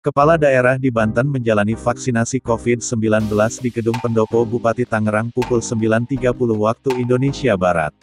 Kepala daerah di Banten menjalani vaksinasi COVID-19 di Gedung Pendopo Bupati Tangerang pukul 9.30 waktu Indonesia Barat.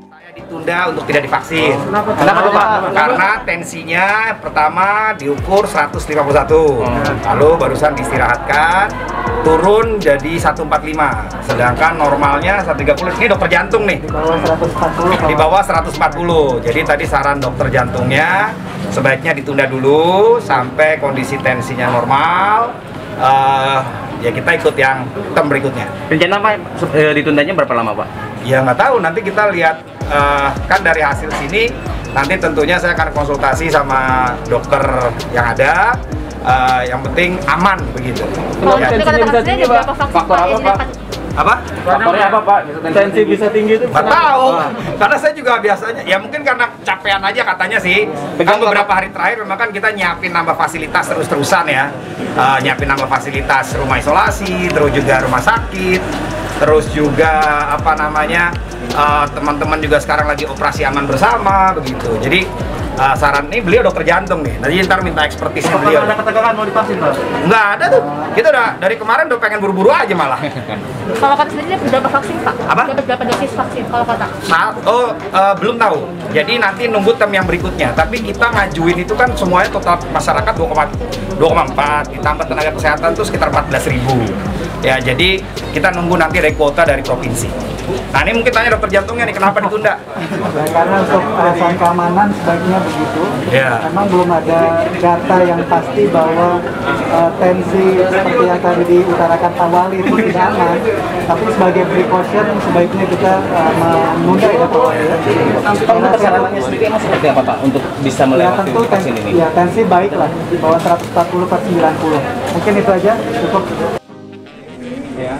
Saya ditunda untuk tidak divaksin. Kenapa tuh, Pak? Karena tensinya pertama diukur 151, lalu barusan diistirahatkan, turun jadi 145, sedangkan normalnya 130. Ini dokter jantung nih, di bawah 140. Jadi tadi saran dokter jantungnya sebaiknya ditunda dulu sampai kondisi tensinya normal. Ya kita ikut yang term berikutnya. Rencana Pak ditundanya berapa lama, Pak? Ya nggak tahu, nanti kita lihat kan dari hasil sini. Nanti tentunya saya akan konsultasi sama dokter yang ada. Yang penting aman begitu. Ya. Faktor apa, Pak? Apa? Faktornya apa, Pak? Tensi bisa tinggi itu? Nggak tahu, karena saya juga biasanya, ya mungkin karena capean aja katanya sih. Kan beberapa hari terakhir memang kan kita nyiapin nambah fasilitas terus-terusan ya. Nyiapin nambah fasilitas rumah isolasi, terus juga rumah sakit, terus juga apa namanya, teman-teman juga sekarang lagi operasi aman bersama begitu. Jadi saran ini beliau dokter jantung nih, nanti ntar minta ekspertisnya beliau. Ada ketegangan mau divaksin, Pak? Nggak ada tuh, kita udah dari kemarin udah pengen buru-buru aja malah. Kalau kata sendiri berapa vaksin, Pak? Apa? Dapat berapa dosis vaksin kalau kata? Belum tahu. Jadi nanti nunggu term yang berikutnya. Tapi kita ngajuin itu kan semuanya total masyarakat 2,4 ditambah tenaga kesehatan tuh sekitar 14.000. Ya, jadi kita nunggu nanti dari kuota dari provinsi. Nah ini mungkin tanya dokter jantungnya nih, kenapa ditunda? Karena untuk alasan keamanan sebaiknya begitu. Ya. Memang belum ada data yang pasti bahwa tensi seperti yang tadi diutarakan awal itu tidak aman. Tapi sebagai precaution sebaiknya kita menunda ya Pak. Untuk persyaratannya sendiri emang seperti apa, Pak, untuk bisa melewati vaksin ini? Ya tensi baik lah, di bawah 140/90. Mungkin itu aja, cukup. Ya,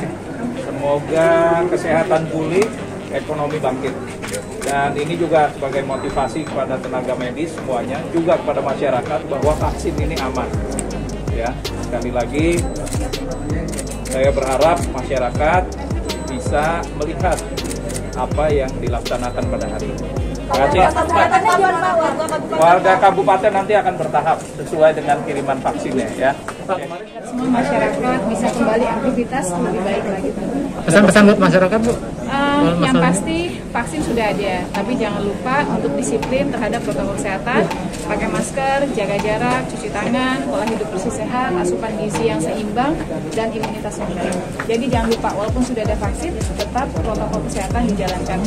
semoga kesehatan pulih, ekonomi bangkit. Dan ini juga sebagai motivasi kepada tenaga medis semuanya, juga kepada masyarakat bahwa vaksin ini aman. Ya, sekali lagi saya berharap masyarakat bisa melihat apa yang dilaksanakan pada hari ini. Terima kasih. Warga kabupaten nanti akan bertahap sesuai dengan kiriman vaksinnya ya. Semua masyarakat bisa kembali aktivitas lebih baik lagi. Pesan-pesan buat masyarakat, Bu? Yang pasti vaksin sudah ada, tapi jangan lupa untuk disiplin terhadap protokol kesehatan, pakai masker, jaga jarak, cuci tangan, pola hidup bersih sehat, asupan gizi yang seimbang, dan imunitas yang baik. Jadi jangan lupa, walaupun sudah ada vaksin, tetap protokol kesehatan dijalankan.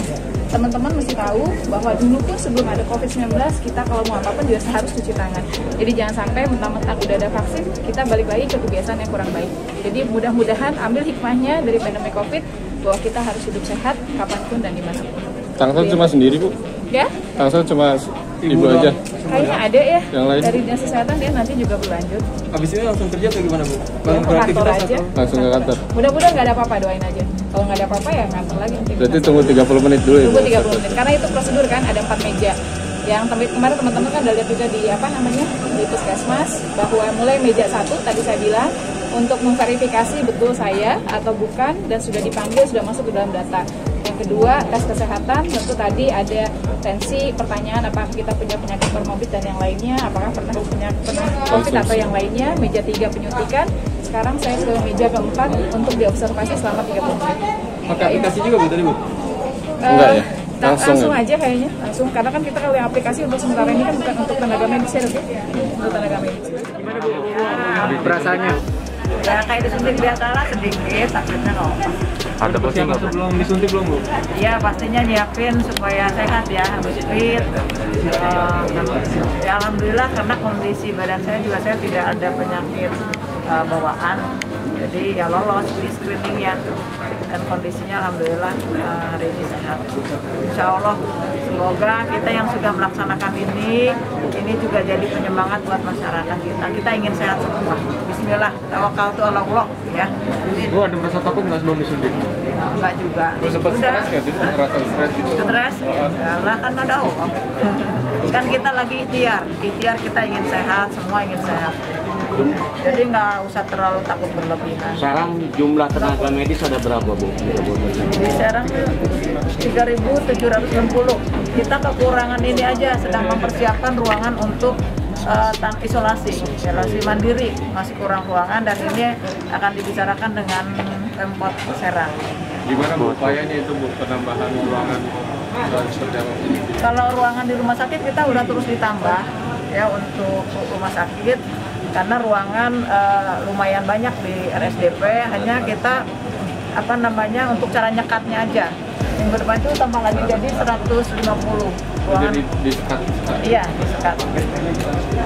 Teman-teman mesti tahu bahwa dulu pun sebelum ada COVID-19, kita kalau mau apa-apa juga harus cuci tangan. Jadi jangan sampai mentang-mentang udah ada vaksin, kita balik lagi ke kebiasaan yang kurang baik. Jadi mudah-mudahan ambil hikmahnya dari pandemi COVID, bahwa kita harus hidup sehat kapanpun dan dimanapun. Tangsel cuma sendiri, Bu? Ya? Tangsel cuma ibu aja? Kayaknya ada ya, yang lain? Dari dinas kesehatan dia nanti juga berlanjut. Habis ini langsung kerja atau gimana, Bu? Ya, ke kantor aja. Langsung ke kantor? Mudah-mudahan nggak ada apa-apa, doain aja. Kalau nggak ada apa-apa ya ngantor lagi. Berarti tunggu 30 menit dulu ya? Tunggu 30 menit, karena itu prosedur kan, ada 4 meja. Yang kemarin teman-teman kan udah lihat juga di di puskesmas, bahwa mulai meja 1 tadi saya bilang, untuk memverifikasi betul saya atau bukan, dan sudah dipanggil, sudah masuk ke dalam data. Yang kedua, tes kesehatan, tentu tadi ada tensi, pertanyaan apakah kita punya penyakit komorbid dan yang lainnya, apakah pernah punya COVID atau yang lainnya. Meja 3 penyuntikan, sekarang saya ke meja keempat untuk diobservasi selama 30 menit. Pakai aplikasi juga, Bu, tadi, Bu? Enggak ya? Langsung aja kayaknya, langsung, karena kan kita kalau yang aplikasi untuk sementara ini kan bukan untuk tenaga medis ya, untuk tenaga medis. Gimana, Bu? Perasaannya? Ya kayak disuntik biasa lah, sedikit sakitnya kok. Ada persiapan sebelum disuntik belum, Bu? Iya pastinya nyiapin supaya sehat ya, habis fit. Ya alhamdulillah karena kondisi badan saya juga, saya tidak ada penyakit bawaan. Jadi ya lolos di screening ya, dan kondisinya alhamdulillah hari ini sehat. Insya Allah semoga kita yang sudah melaksanakan ini juga jadi penyemangat buat masyarakat kita. Kita ingin sehat semua. Bismillah, tawakkaltu ala Allah ya. Bu, ada merasa takut nggak sebelum disuntik? Enggak juga. Bu, sempat stres nggak sih? Merasa stres gitu? Stres? Ya lah kan ada Allah. Kan kita lagi ikhtiar kita ingin sehat, semua ingin sehat. Jadi nggak usah terlalu takut berlebihan. Sekarang jumlah tenaga medis ada berapa, Bu? Di Serang 3.760. Kita kekurangan ini aja, sedang mempersiapkan ruangan untuk isolasi mandiri, masih kurang ruangan dan ini akan dibicarakan dengan Pemkot Serang. Gimana Bu upayanya itu Bu, penambahan ruangan seperti apa? Kalau ruangan di rumah sakit kita udah terus ditambah ya untuk rumah sakit karena ruangan lumayan banyak di RSDP, hanya kita untuk cara nyekatnya aja. Minggu depan itu tambah lagi jadi 150 ruangan. Jadi disekat? Iya, disekat.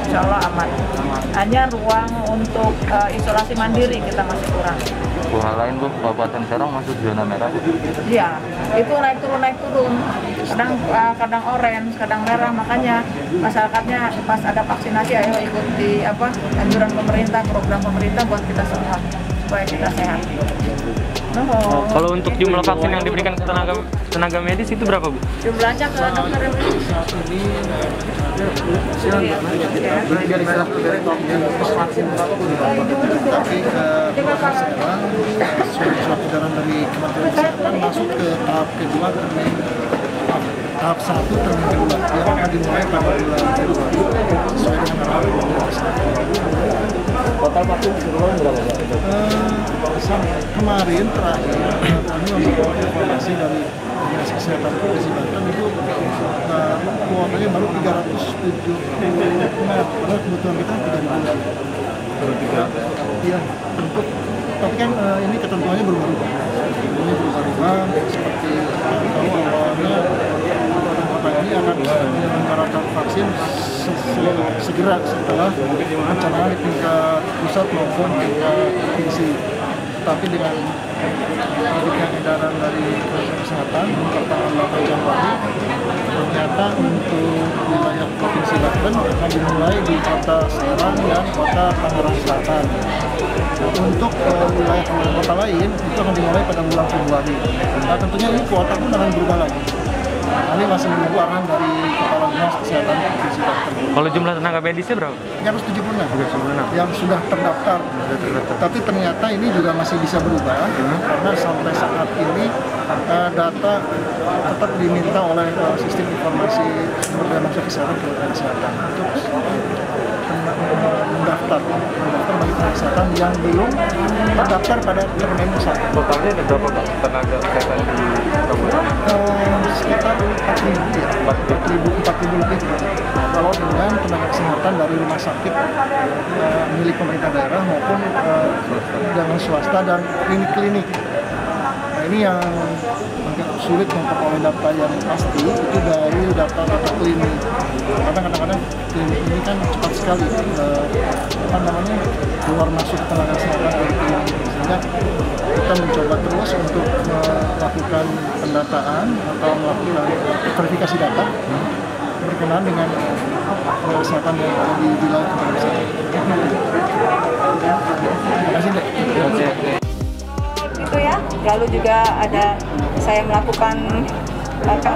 Insya Allah aman. Hanya ruang untuk isolasi mandiri kita masih kurang. Hal lain Bu, Kabupaten Serang masuk zona merah. Iya, itu naik turun. Kadang orange, kadang merah, makanya masyarakatnya pas ada vaksinasi ayo ikuti anjuran pemerintah, program pemerintah buat kita semua supaya kita sehat. Kalau untuk jumlah vaksin yang diberikan ke tenaga medis itu berapa Bu? Jumlahnya ke dokter medis. Tapi surat edaran dari Kementerian Kesehatan masuk ke tahap kedua tahap 1 termin kedua yang akan dimulai pada bulan Februari sesuai dengan arahan Kementerian Kesehatan. Total vaksin keseluruhan berapa? Kemarin terakhir kami memperoleh informasi dari Dinas Kesehatan Provinsi Banten itu kuotanya baru 370. Padahal kebutuhan kita 3.000. Iya, untuk tapi kan ini ketentuannya berubah-ubah. Seperti tahu awalnya kota ini akan menyelenggarakan vaksin segera setelah perencanaan di tingkat pusat maupun tingkat provinsi. Tapi dengan terbitnya edaran dari Kementerian Kesehatan tanggal 8 Januari, ternyata untuk wilayah Provinsi Banten akan dimulai di kota Serang dan kota Tangerang Selatan. Untuk wilayah kota lain itu akan dimulai pada bulan Februari. Nah, tentunya ini kuota pun akan berubah lagi. Kami masih menunggu arahan dari Kepala Dinas Kesehatan Provinsi Banten. Kalau jumlah tenaga medisnya berapa? 376 yang sudah terdaftar. Tapi ternyata ini juga masih bisa berubah karena sampai saat ini data tetap diminta oleh sistem informasi sumber daya manusia kesehatan Kementerian Kesehatan untuk mendaftar bagi tenaga kesehatan yang belum terdaftar pada Kementerian Kesehatan. Totalnya ada berapa Pak tenaga kesehatan di Kabupaten? Sekitar 4.000 ya, 4.000 lebih. Kalau dengan tenaga kesehatan dari rumah sakit milik pemerintah daerah maupun dengan swasta dan klinik-klinik. Nah, ini yang agak sulit memperoleh data yang pasti itu dari data klinik. Karena kadang-kadang klinik ini kan cepat sekali keluar masuk tenaga kesehatan dari klinik. Sehingga kita mencoba terus untuk melakukan pendataan atau melakukan verifikasi data berkenaan dengan tenaga kesehatan yang ada di wilayah Kementerian Kesehatan. Terima kasih, Dek. Itu ya. Lalu juga ada saya melakukan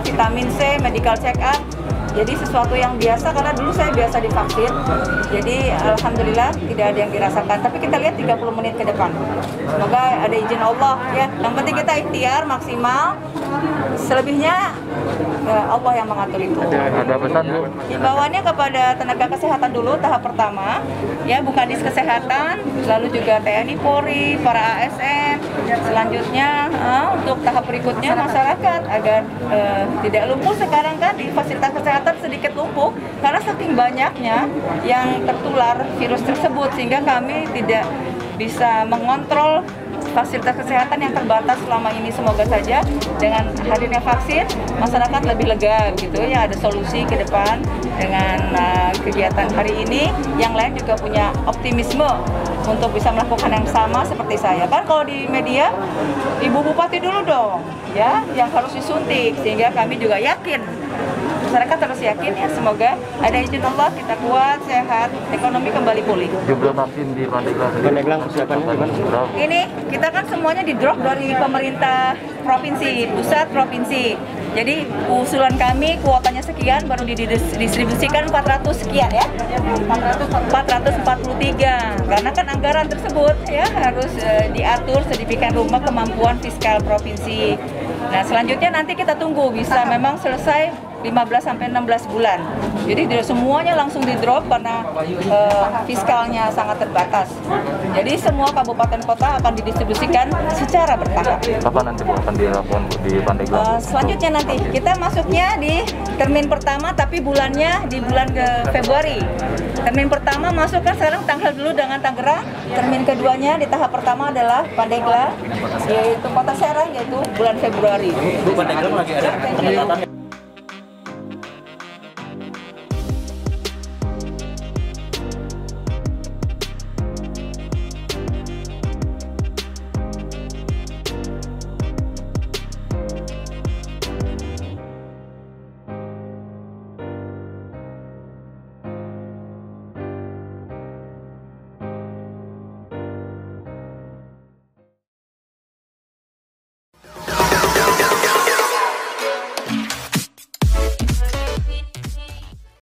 vitamin C, medical check up. Jadi sesuatu yang biasa karena dulu saya biasa divaksin. Jadi alhamdulillah tidak ada yang dirasakan. Tapi kita lihat 30 menit ke depan. Semoga ada izin Allah ya. Yang penting kita ikhtiar maksimal. Selebihnya Allah yang mengatur itu. Ada pesan Bu? Himbauannya kepada tenaga kesehatan dulu tahap pertama, ya Bukadis Kesehatan, lalu juga TNI Polri, para ASN. Selanjutnya untuk tahap berikutnya masyarakat agar tidak lumpuh sekarang kan di fasilitas kesehatan sedikit lumpuh karena saking banyaknya yang tertular virus tersebut sehingga kami tidak bisa mengontrol fasilitas kesehatan yang terbatas selama ini. Semoga saja dengan hadirnya vaksin masyarakat lebih lega gitu ya, ada solusi ke depan dengan kegiatan hari ini. Yang lain juga punya optimisme untuk bisa melakukan yang sama seperti saya. Kan kalau di media Ibu Bupati dulu dong ya yang harus disuntik sehingga kami juga yakin. Masyarakat harus yakin ya, semoga ada izin Allah kita kuat, sehat, ekonomi kembali pulih. Jumlah vaksin di Pandeglang persiapannya gimana? Ini kita kan semuanya di drop dari pemerintah provinsi, pusat provinsi. Jadi usulan kami kuotanya sekian baru didistribusikan 400 sekian ya. 443. Karena kan anggaran tersebut ya harus diatur sedemikian rupa kemampuan fiskal provinsi Nah, selanjutnya nanti kita tunggu bisa memang selesai 15-16 bulan. Jadi tidak semuanya langsung di drop karena fiskalnya sangat terbatas. Jadi semua kabupaten kota akan didistribusikan secara bertahap. Kapan nanti Bu akan dilakukan di Pandeglang? Selanjutnya nanti kita masuknya di termin pertama tapi bulannya di bulan ke Februari. Termin pertama masuk kan sekarang tanggal dulu dengan Tangerang. Termin keduanya di tahap pertama adalah Pandeglang, yaitu Kota Serang, yaitu bulan Februari. Bu, Pandeglang lagi ada pengetatan